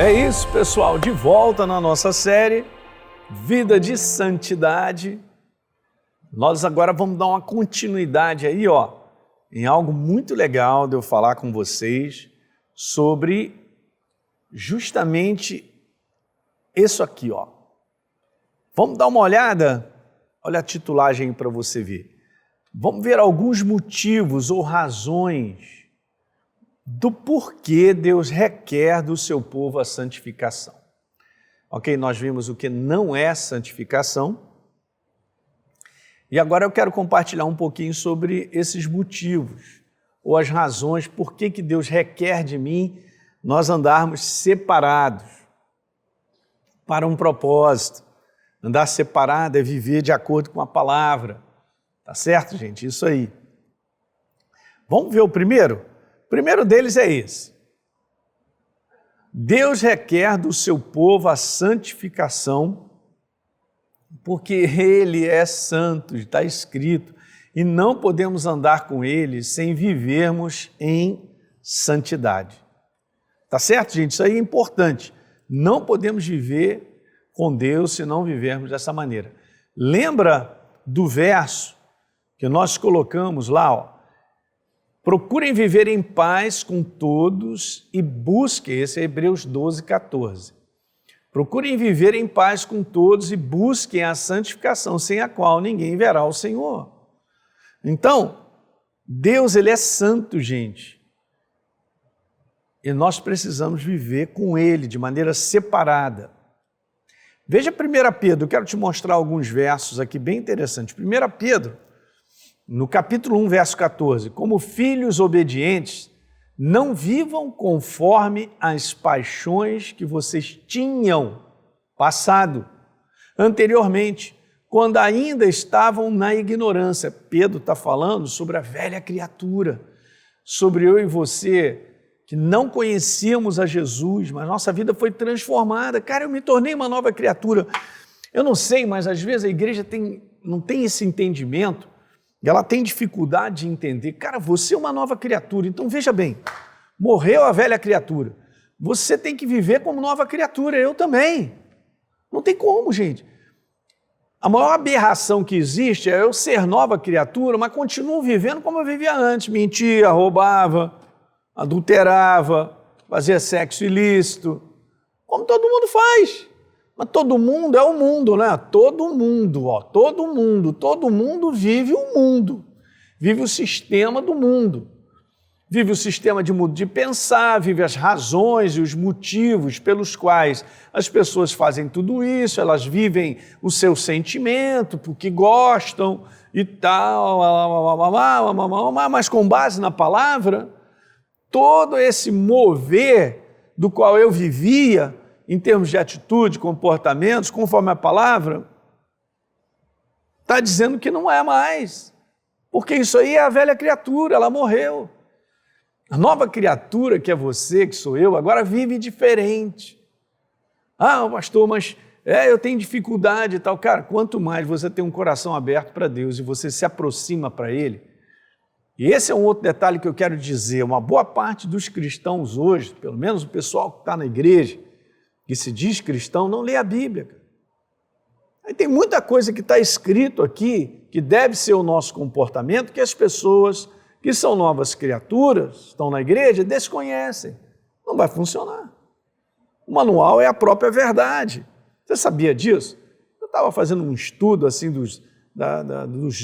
É isso, pessoal, de volta na nossa série Vida de Santidade. Nós agora vamos dar uma continuidade aí, em algo muito legal de eu falar com vocês sobre justamente isso aqui, Vamos dar uma olhada? Olha a titulagem para você ver. Vamos ver alguns motivos ou razões do porquê Deus requer do seu povo a santificação. Ok, nós vimos o que não é santificação e agora eu quero compartilhar um pouquinho sobre esses motivos ou as razões por que Deus requer de mim nós andarmos separados para um propósito. Andar separado é viver de acordo com a palavra. Tá certo, gente? Isso aí. Vamos ver o primeiro? O primeiro deles é esse. Deus requer do seu povo a santificação porque Ele é santo, está escrito, e não podemos andar com Ele sem vivermos em santidade. Tá certo, gente? Isso aí é importante. Não podemos viver com Deus se não vivermos dessa maneira. Lembra do verso que nós colocamos lá, Procurem viver em paz com todos e busquem, esse é Hebreus 12, 14. Procurem viver em paz com todos e busquem a santificação, sem a qual ninguém verá o Senhor. Então, Deus, Ele é santo, gente. E nós precisamos viver com Ele de maneira separada. Veja 1 Pedro, eu quero te mostrar alguns versos aqui bem interessantes. 1 Pedro, no capítulo 1, verso 14, como filhos obedientes, não vivam conforme as paixões que vocês tinham passado anteriormente, quando ainda estavam na ignorância. Pedro está falando sobre a velha criatura, sobre eu e você, que não conhecíamos a Jesus, mas nossa vida foi transformada. Cara, eu me tornei uma nova criatura. Eu não sei, mas às vezes a igreja não tem esse entendimento, e ela tem dificuldade de entender. Cara, você é uma nova criatura, então veja bem, morreu a velha criatura. Você tem que viver como nova criatura, eu também. Não tem como, gente. A maior aberração que existe é eu ser nova criatura, mas continuo vivendo como eu vivia antes. Mentia, roubava, adulterava, fazia sexo ilícito, como todo mundo faz. Mas todo mundo é o mundo, né? Todo mundo vive o mundo, vive o sistema do mundo, vive o sistema de mundo de pensar, vive as razões e os motivos pelos quais as pessoas fazem tudo isso, elas vivem o seu sentimento, porque gostam e tal, mas com base na palavra, todo esse mover do qual eu vivia, em termos de atitude, comportamentos, conforme a palavra, está dizendo que não é mais. Porque isso aí é a velha criatura, ela morreu. A nova criatura, que é você, que sou eu, agora vive diferente. Ah, pastor, mas eu tenho dificuldade e tal. Cara, quanto mais você tem um coração aberto para Deus e você se aproxima para Ele, e esse é um outro detalhe que eu quero dizer, uma boa parte dos cristãos hoje, pelo menos o pessoal que está na igreja, que se diz cristão, não lê a Bíblia. Aí tem muita coisa que está escrito aqui, que deve ser o nosso comportamento, que as pessoas que são novas criaturas, estão na igreja, desconhecem. Não vai funcionar. O manual é a própria verdade. Você sabia disso? Eu estava fazendo um estudo assim dos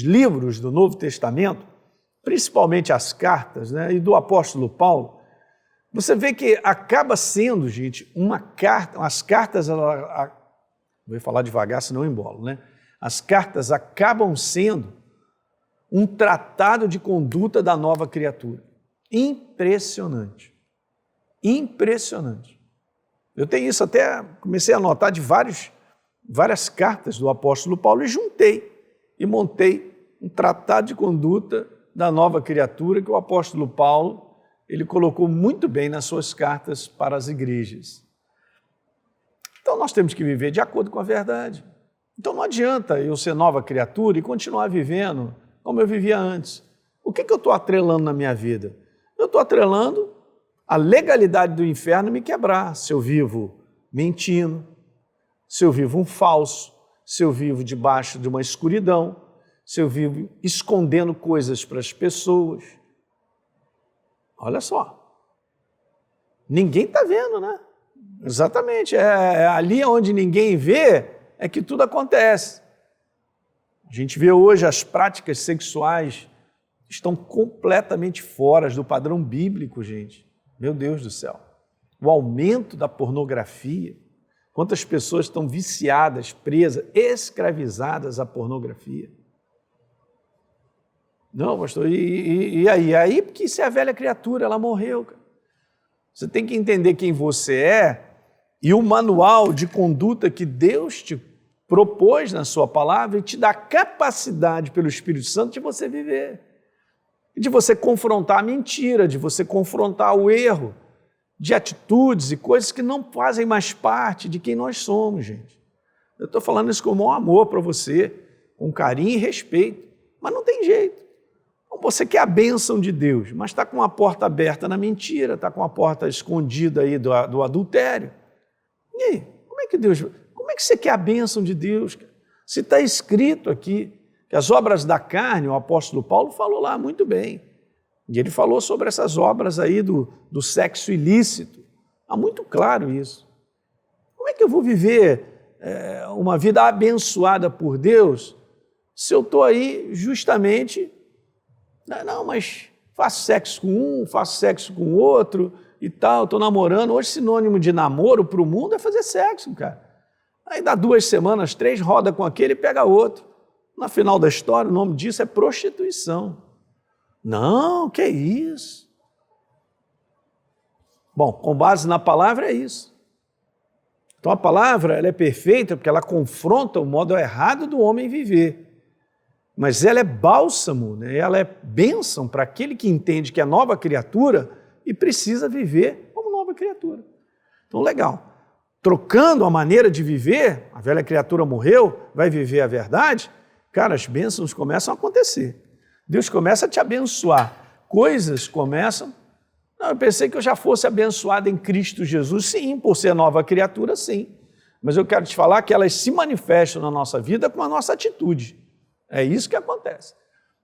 livros do Novo Testamento, principalmente as cartas, né, e do apóstolo Paulo. Você vê que acaba sendo, gente, uma carta, as cartas, vou falar devagar, senão eu embolo, né? As cartas acabam sendo um tratado de conduta da nova criatura. Impressionante. Impressionante. Eu tenho isso até, comecei a anotar de várias cartas do apóstolo Paulo e juntei e montei um tratado de conduta da nova criatura que o apóstolo Paulo ele colocou muito bem nas suas cartas para as igrejas. Então nós temos que viver de acordo com a verdade. Então não adianta eu ser nova criatura e continuar vivendo como eu vivia antes. O que eu estou atrelando na minha vida? Eu estou atrelando a legalidade do inferno me quebrar, se eu vivo mentindo, se eu vivo um falso, se eu vivo debaixo de uma escuridão, se eu vivo escondendo coisas para as pessoas. Olha só. Ninguém está vendo, né? Exatamente. É ali onde ninguém vê é que tudo acontece. A gente vê hoje as práticas sexuais estão completamente fora do padrão bíblico, gente. Meu Deus do céu. O aumento da pornografia. Quantas pessoas estão viciadas, presas, escravizadas à pornografia. Não, pastor, e aí? Aí, porque isso é a velha criatura, ela morreu, cara. Você tem que entender quem você é e o manual de conduta que Deus te propôs na sua palavra e te dá capacidade pelo Espírito Santo de você viver. De você confrontar a mentira, de você confrontar o erro, de atitudes e coisas que não fazem mais parte de quem nós somos, gente. Eu estou falando isso com o maior amor para você, com carinho e respeito, mas não tem jeito. Você quer a bênção de Deus, mas está com a porta aberta na mentira, está com a porta escondida aí do adultério. E aí, como é que você quer a bênção de Deus? Se está escrito aqui que as obras da carne, o apóstolo Paulo falou lá muito bem, e ele falou sobre essas obras aí do sexo ilícito. Está muito claro isso. Como é que eu vou viver uma vida abençoada por Deus se eu estou aí justamente... Não, mas faço sexo com um, faço sexo com o outro e tal, estou namorando. Hoje, sinônimo de namoro para o mundo é fazer sexo, cara. Aí dá 2 semanas, 3, roda com aquele e pega outro. No final da história, o nome disso é prostituição. Não, que isso? Bom, com base na palavra é isso. Então a palavra ela é perfeita porque ela confronta o modo errado do homem viver. Mas ela é bálsamo, né? Ela é bênção para aquele que entende que é nova criatura e precisa viver como nova criatura. Então, legal. Trocando a maneira de viver, a velha criatura morreu, vai viver a verdade, cara, as bênçãos começam a acontecer. Deus começa a te abençoar. Coisas começam... Não, eu pensei que eu já fosse abençoado em Cristo Jesus. Sim, por ser nova criatura, sim. Mas eu quero te falar que elas se manifestam na nossa vida com a nossa atitude. É isso que acontece.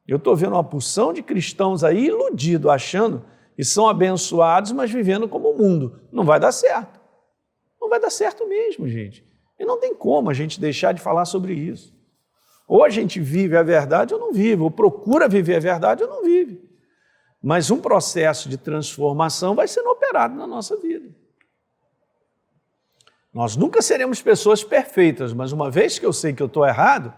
Eu estou vendo uma porção de cristãos aí iludidos, achando que são abençoados, mas vivendo como o mundo. Não vai dar certo. Não vai dar certo mesmo, gente. E não tem como a gente deixar de falar sobre isso. Ou a gente vive a verdade ou não vive, ou procura viver a verdade ou não vive. Mas um processo de transformação vai sendo operado na nossa vida. Nós nunca seremos pessoas perfeitas, mas uma vez que eu sei que eu estou errado,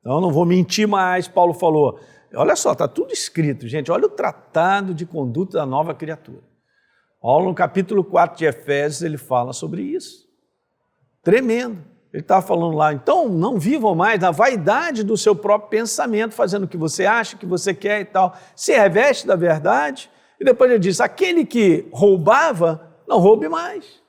então, não vou mentir mais, Paulo falou. Olha só, está tudo escrito, gente. Olha o tratado de conduta da nova criatura. Paulo, no capítulo 4 de Efésios, ele fala sobre isso. Tremendo. Ele estava falando lá, então não vivam mais na vaidade do seu próprio pensamento, fazendo o que você acha, o que você quer e tal. Se reveste da verdade. E depois ele diz, aquele que roubava, não roube mais.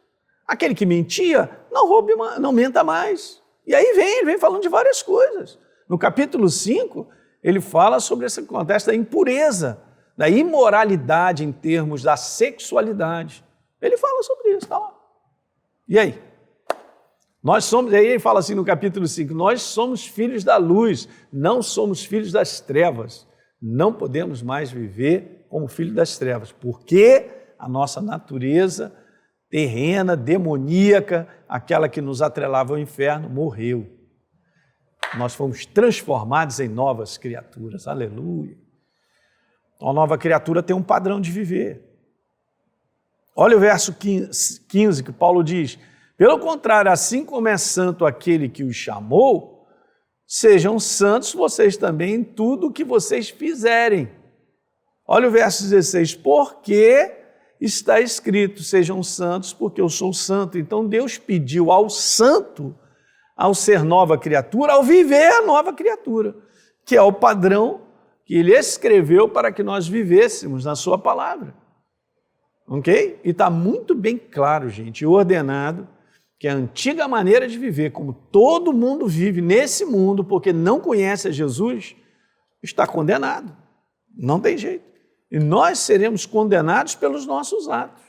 Aquele que mentia, não roube mais, não menta mais. E aí ele vem falando de várias coisas. No capítulo 5, ele fala sobre esse contexto da impureza, da imoralidade em termos da sexualidade. Ele fala sobre isso, está lá. E aí? Aí ele fala assim no capítulo 5, nós somos filhos da luz, não somos filhos das trevas. Não podemos mais viver como filhos das trevas, porque a nossa natureza terrena, demoníaca, aquela que nos atrelava ao inferno, morreu. Nós fomos transformados em novas criaturas. Aleluia. A nova criatura tem um padrão de viver. Olha o verso 15 que Paulo diz, pelo contrário, assim como é santo aquele que os chamou, sejam santos vocês também em tudo o que vocês fizerem. Olha o verso 16, porque está escrito, sejam santos porque eu sou santo. Então Deus pediu ao santo, ao ser nova criatura, ao viver a nova criatura, que é o padrão que ele escreveu para que nós vivêssemos na sua palavra. Ok? E está muito bem claro, gente, ordenado, que a antiga maneira de viver, como todo mundo vive nesse mundo, porque não conhece a Jesus, está condenado. Não tem jeito. E nós seremos condenados pelos nossos atos.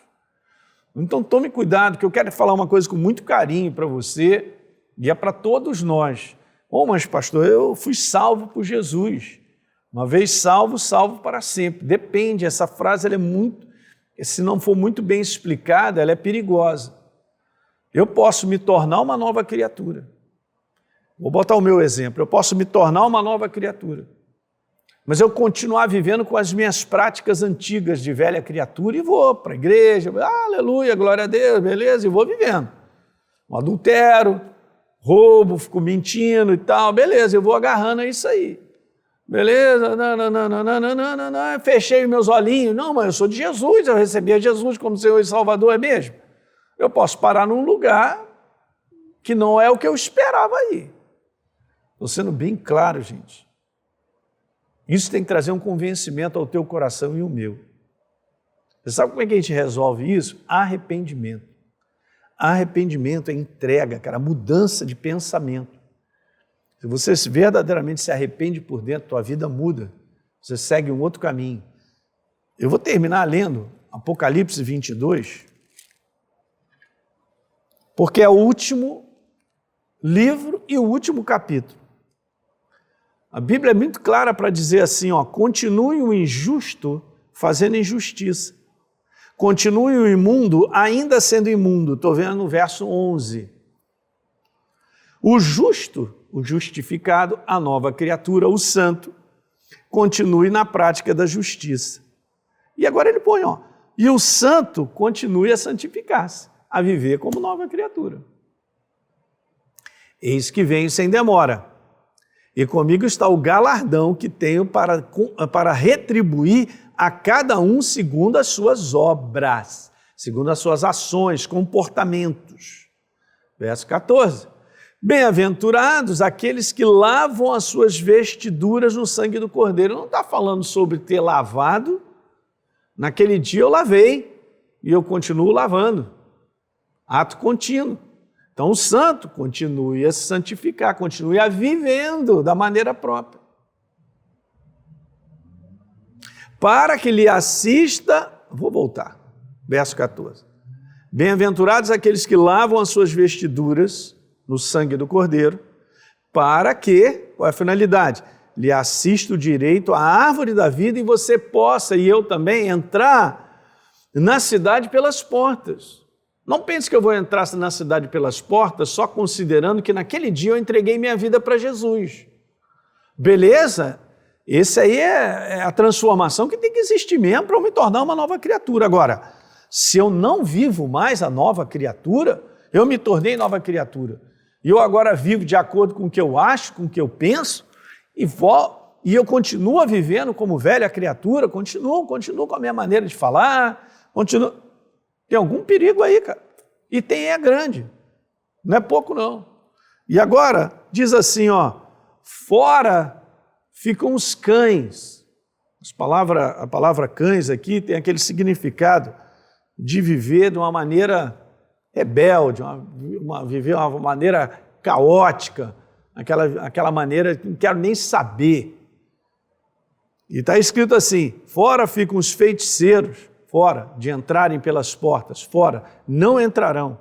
Então tome cuidado, que eu quero falar uma coisa com muito carinho para você e é para todos nós. Mas pastor, eu fui salvo por Jesus. Uma vez salvo, salvo para sempre. Depende, essa frase ela é muito, se não for muito bem explicada, ela é perigosa. Eu posso me tornar uma nova criatura. Vou botar o meu exemplo. Eu posso me tornar uma nova criatura, mas eu continuar vivendo com as minhas práticas antigas de velha criatura e vou para a igreja, aleluia, glória a Deus, beleza, e vou vivendo. Um adultério, roubo, fico mentindo e tal, beleza, eu vou agarrando a isso aí. Beleza, não, fechei meus olhinhos, não, mas eu sou de Jesus, eu recebi a Jesus como Senhor e Salvador, é mesmo? Eu posso parar num lugar que não é o que eu esperava aí. Estou sendo bem claro, gente. Isso tem que trazer um convencimento ao teu coração e o meu. Você sabe como é que a gente resolve isso? Arrependimento. Arrependimento é entrega, cara, mudança de pensamento. Se você verdadeiramente se arrepende por dentro, tua vida muda. Você segue um outro caminho. Eu vou terminar lendo Apocalipse 22, porque é o último livro e o último capítulo. A Bíblia é muito clara para dizer assim, continue o injusto fazendo injustiça. Continue o imundo ainda sendo imundo. Estou vendo no verso 11. O justo, o justificado, a nova criatura, o santo, continue na prática da justiça. E agora ele põe, e o santo continue a santificar-se, a viver como nova criatura. Eis que venho sem demora, e comigo está o galardão que tenho para retribuir a cada um segundo as suas obras, segundo as suas ações, comportamentos. Verso 14. Bem-aventurados aqueles que lavam as suas vestiduras no sangue do Cordeiro. Não está falando sobre ter lavado. Naquele dia eu lavei e eu continuo lavando. Ato contínuo. Então o santo continue a se santificar, continue a vivendo da maneira própria. Para que lhe assista, vou voltar, verso 14. Bem-aventurados aqueles que lavam as suas vestiduras no sangue do Cordeiro, para que, qual é a finalidade? Lhe assista o direito à árvore da vida e você possa, e eu também, entrar na cidade pelas portas. Não pense que eu vou entrar na cidade pelas portas só considerando que naquele dia eu entreguei minha vida para Jesus. Beleza? Esse aí é a transformação que tem que existir mesmo para eu me tornar uma nova criatura. Agora, se eu não vivo mais a nova criatura, eu me tornei nova criatura, e eu agora vivo de acordo com o que eu acho, com o que eu penso, e eu continuo vivendo como velha criatura, continuo com a minha maneira de falar, tem algum perigo aí, cara. E é grande, não é pouco não. E agora, diz assim, fora ficam os cães. A palavra cães aqui tem aquele significado de viver de uma maneira rebelde, viver de uma maneira caótica, aquela maneira que não quero nem saber. E está escrito assim, fora ficam os feiticeiros, fora de entrarem pelas portas, fora, não entrarão.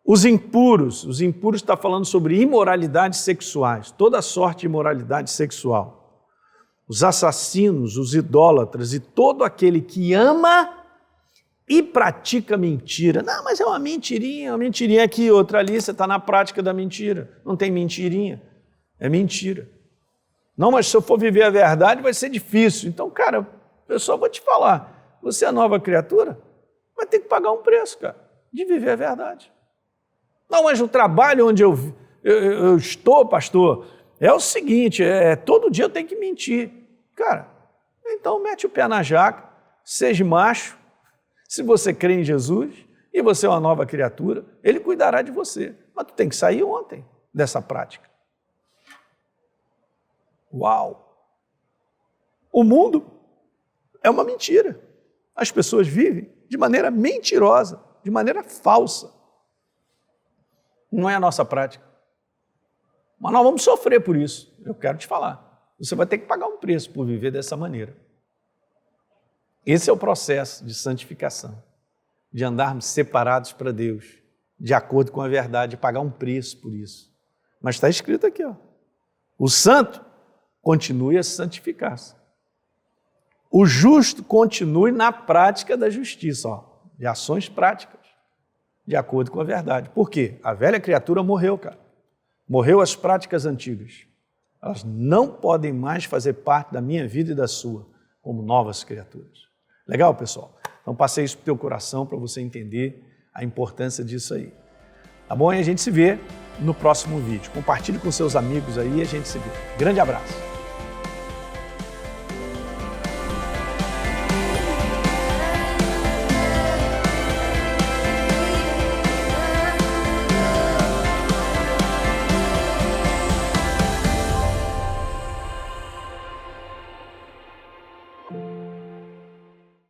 Os impuros está falando sobre imoralidades sexuais, toda sorte de imoralidade sexual. Os assassinos, os idólatras e todo aquele que ama e pratica mentira. Não, mas é uma mentirinha aqui, outra ali, você está na prática da mentira. Não tem mentirinha, é mentira. Não, mas se eu for viver a verdade vai ser difícil. Então, cara, eu só vou te falar, você é nova criatura, vai ter que pagar um preço, cara, de viver a verdade. Não, mas o trabalho onde eu estou, pastor, é o seguinte, todo dia eu tenho que mentir. Cara, então mete o pé na jaca, seja macho. Se você crê em Jesus e você é uma nova criatura, Ele cuidará de você. Mas tu tem que sair ontem dessa prática. Uau! O mundo é uma mentira. As pessoas vivem de maneira mentirosa, de maneira falsa. Não é a nossa prática. Mas nós vamos sofrer por isso. Eu quero te falar. Você vai ter que pagar um preço por viver dessa maneira. Esse é o processo de santificação. de andarmos separados para Deus, de acordo com a verdade, e pagar um preço por isso. Mas está escrito aqui, ó, o santo continue a santificar-se. O justo continue na prática da justiça, ó, de ações práticas, de acordo com a verdade. Por quê? A velha criatura morreu, cara. Morreu as práticas antigas. Elas não podem mais fazer parte da minha vida e da sua, como novas criaturas. Legal, pessoal? Então passei isso para o teu coração para você entender a importância disso aí. Tá bom? E a gente se vê no próximo vídeo. Compartilhe com seus amigos aí e a gente se vê. Grande abraço!